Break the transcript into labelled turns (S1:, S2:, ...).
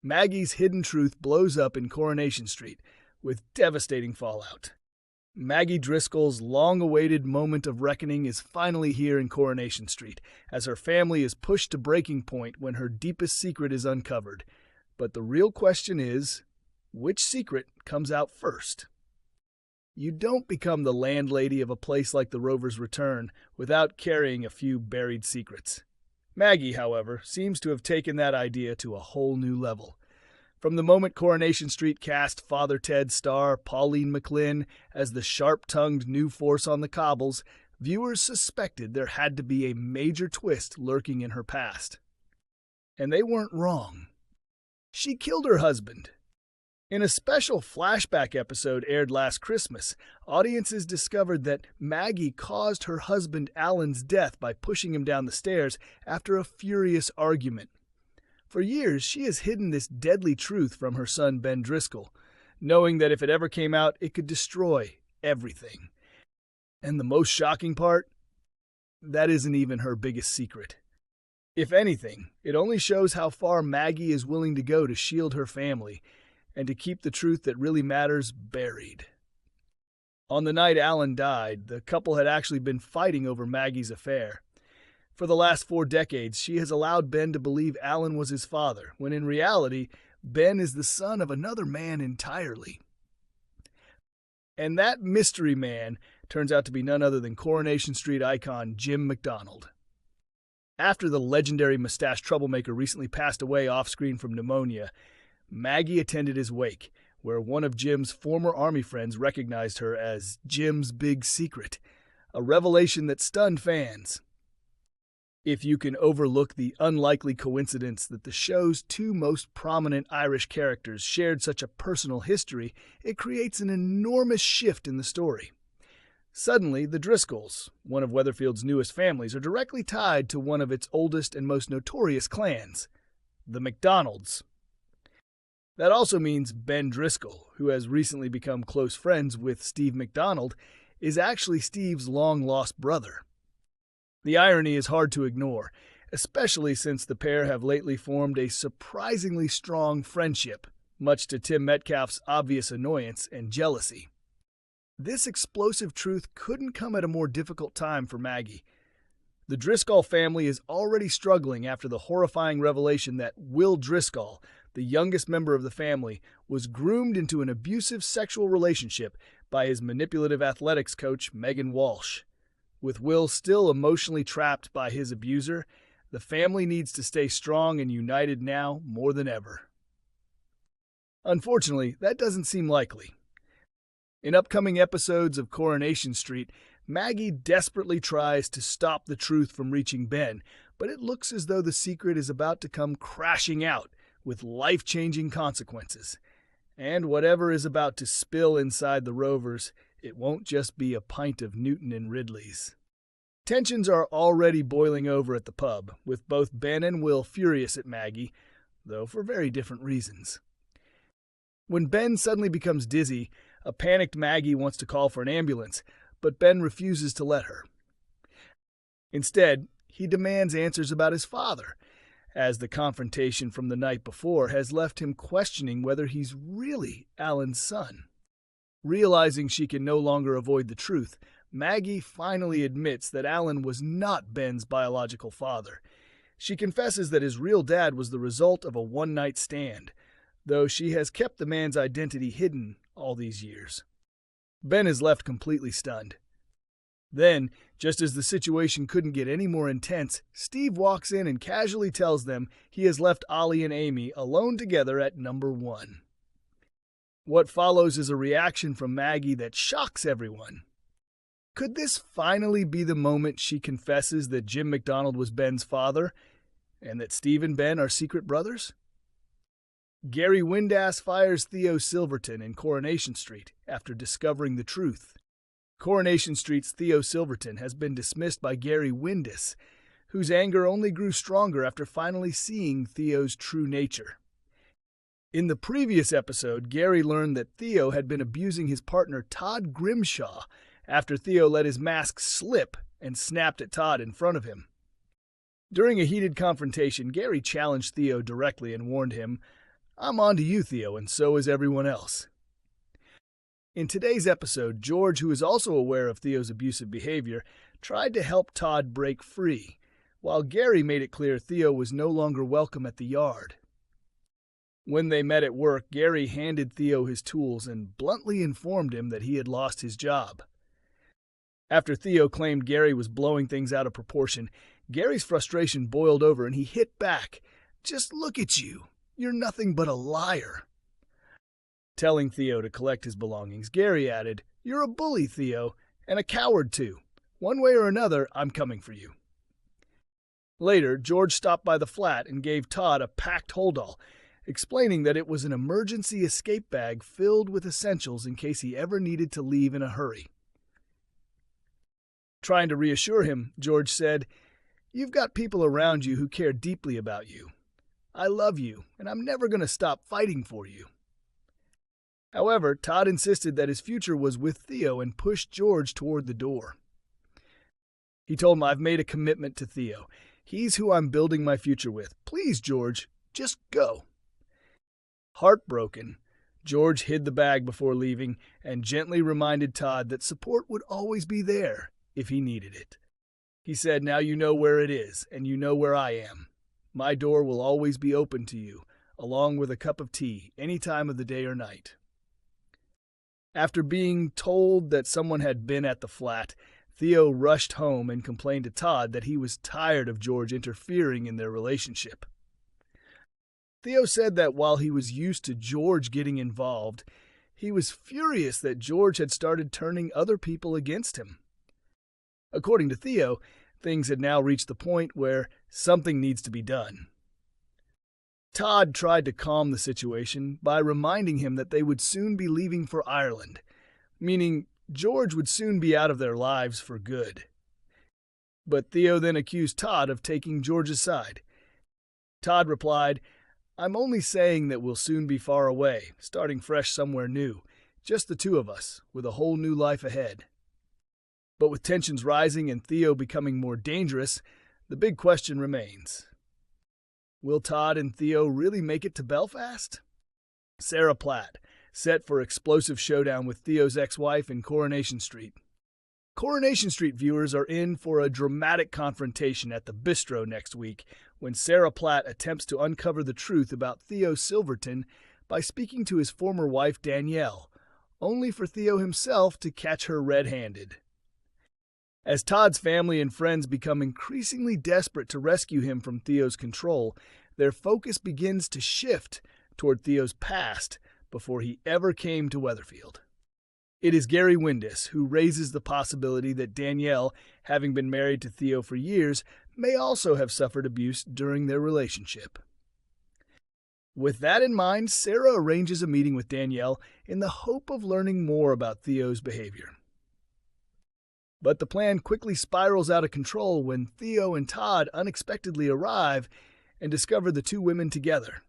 S1: Maggie's hidden truth blows up in Coronation Street, with devastating fallout. Maggie Driscoll's long-awaited moment of reckoning is finally here in Coronation Street, as her family is pushed to breaking point when her deepest secret is uncovered. But the real question is, which secret comes out first? You don't become the landlady of a place like the Rovers Return without carrying a few buried secrets. Maggie, however, seems to have taken that idea to a whole new level. From the moment Coronation Street cast Father Ted star Pauline McLynn as the sharp-tongued new force on the cobbles, viewers suspected there had to be a major twist lurking in her past. And they weren't wrong. She killed her husband. In a special flashback episode aired last Christmas, audiences discovered that Maggie caused her husband Allan's death by pushing him down the stairs after a furious argument. For years, she has hidden this deadly truth from her son Ben Driscoll, knowing that if it ever came out, it could destroy everything. And the most shocking part? That isn't even her biggest secret. If anything, it only shows how far Maggie is willing to go to shield her family, and to keep the truth that really matters buried. On the night Allan died, the couple had actually been fighting over Maggie's affair. For the last 4 decades, she has allowed Ben to believe Allan was his father, when in reality, Ben is the son of another man entirely. And that mystery man turns out to be none other than Coronation Street icon Jim McDonald. After the legendary mustache troublemaker recently passed away off-screen from pneumonia, Maggie attended his wake, where one of Jim's former Army friends recognized her as Jim's big secret, a revelation that stunned fans. If you can overlook the unlikely coincidence that the show's 2 most prominent Irish characters shared such a personal history, it creates an enormous shift in the story. Suddenly, the Driscolls, one of Weatherfield's newest families, are directly tied to one of its oldest and most notorious clans, the McDonalds. That also means Ben Driscoll, who has recently become close friends with Steve McDonald, is actually Steve's long-lost brother. The irony is hard to ignore, especially since the pair have lately formed a surprisingly strong friendship, much to Tim Metcalf's obvious annoyance and jealousy. This explosive truth couldn't come at a more difficult time for Maggie. The Driscoll family is already struggling after the horrifying revelation that Will Driscoll, the youngest member of the family, was groomed into an abusive sexual relationship by his manipulative athletics coach, Megan Walsh. With Will still emotionally trapped by his abuser, the family needs to stay strong and united now more than ever. Unfortunately, that doesn't seem likely. In upcoming episodes of Coronation Street, Maggie desperately tries to stop the truth from reaching Ben, but it looks as though the secret is about to come crashing out with life-changing consequences. And whatever is about to spill inside the Rovers, it won't just be a pint of Newton and Ridley's. Tensions are already boiling over at the pub, with both Ben and Will furious at Maggie, though for very different reasons. When Ben suddenly becomes dizzy, a panicked Maggie wants to call for an ambulance, but Ben refuses to let her. Instead, he demands answers about his father, as the confrontation from the night before has left him questioning whether he's really Allan's son. Realizing she can no longer avoid the truth, Maggie finally admits that Allan was not Ben's biological father. She confesses that his real dad was the result of a one-night stand, though she has kept the man's identity hidden all these years. Ben is left completely stunned. Then, just as the situation couldn't get any more intense, Steve walks in and casually tells them he has left Ollie and Amy alone together at number 1. What follows is a reaction from Maggie that shocks everyone. Could this finally be the moment she confesses that Jim McDonald was Ben's father, and that Steve and Ben are secret brothers? Gary Windass fires Theo Silverton in Coronation Street after discovering the truth. Coronation Street's Theo Silverton has been dismissed by Gary Windass, whose anger only grew stronger after finally seeing Theo's true nature. In the previous episode, Gary learned that Theo had been abusing his partner Todd Grimshaw after Theo let his mask slip and snapped at Todd in front of him. During a heated confrontation, Gary challenged Theo directly and warned him, I'm on to you, Theo, and so is everyone else. In today's episode, George, who is also aware of Theo's abusive behavior, tried to help Todd break free, while Gary made it clear Theo was no longer welcome at the yard. When they met at work, Gary handed Theo his tools and bluntly informed him that he had lost his job. After Theo claimed Gary was blowing things out of proportion, Gary's frustration boiled over and he hit back. "Just look at you. You're nothing but a liar." Telling Theo to collect his belongings, Gary added, "You're a bully, Theo, and a coward too. One way or another, I'm coming for you." Later, George stopped by the flat and gave Todd a packed holdall, explaining that it was an emergency escape bag filled with essentials in case he ever needed to leave in a hurry. Trying to reassure him, George said, "You've got people around you who care deeply about you. I love you, and I'm never going to stop fighting for you." However, Todd insisted that his future was with Theo and pushed George toward the door. He told him, "I've made a commitment to Theo. He's who I'm building my future with. Please, George, just go." Heartbroken, George hid the bag before leaving and gently reminded Todd that support would always be there if he needed it. He said, "Now you know where it is, and you know where I am. My door will always be open to you, along with a cup of tea, any time of the day or night." After being told that someone had been at the flat, Theo rushed home and complained to Todd that he was tired of George interfering in their relationship. Theo said that while he was used to George getting involved, he was furious that George had started turning other people against him. According to Theo, things had now reached the point where something needs to be done. Todd tried to calm the situation by reminding him that they would soon be leaving for Ireland, meaning George would soon be out of their lives for good. But Theo then accused Todd of taking George's side. Todd replied, "I'm only saying that we'll soon be far away, starting fresh somewhere new, just the two of us, with a whole new life ahead." But with tensions rising and Theo becoming more dangerous, the big question remains. Will Todd and Theo really make it to Belfast? Sarah Platt, set for explosive showdown with Theo's ex-wife in Coronation Street. Coronation Street viewers are in for a dramatic confrontation at the Bistro next week when Sarah Platt attempts to uncover the truth about Theo Silverton by speaking to his former wife Danielle, only for Theo himself to catch her red-handed. As Todd's family and friends become increasingly desperate to rescue him from Theo's control, their focus begins to shift toward Theo's past before he ever came to Weatherfield. It is Gary Windus who raises the possibility that Danielle, having been married to Theo for years, may also have suffered abuse during their relationship. With that in mind, Sarah arranges a meeting with Danielle in the hope of learning more about Theo's behavior. But the plan quickly spirals out of control when Theo and Todd unexpectedly arrive and discover the two women together.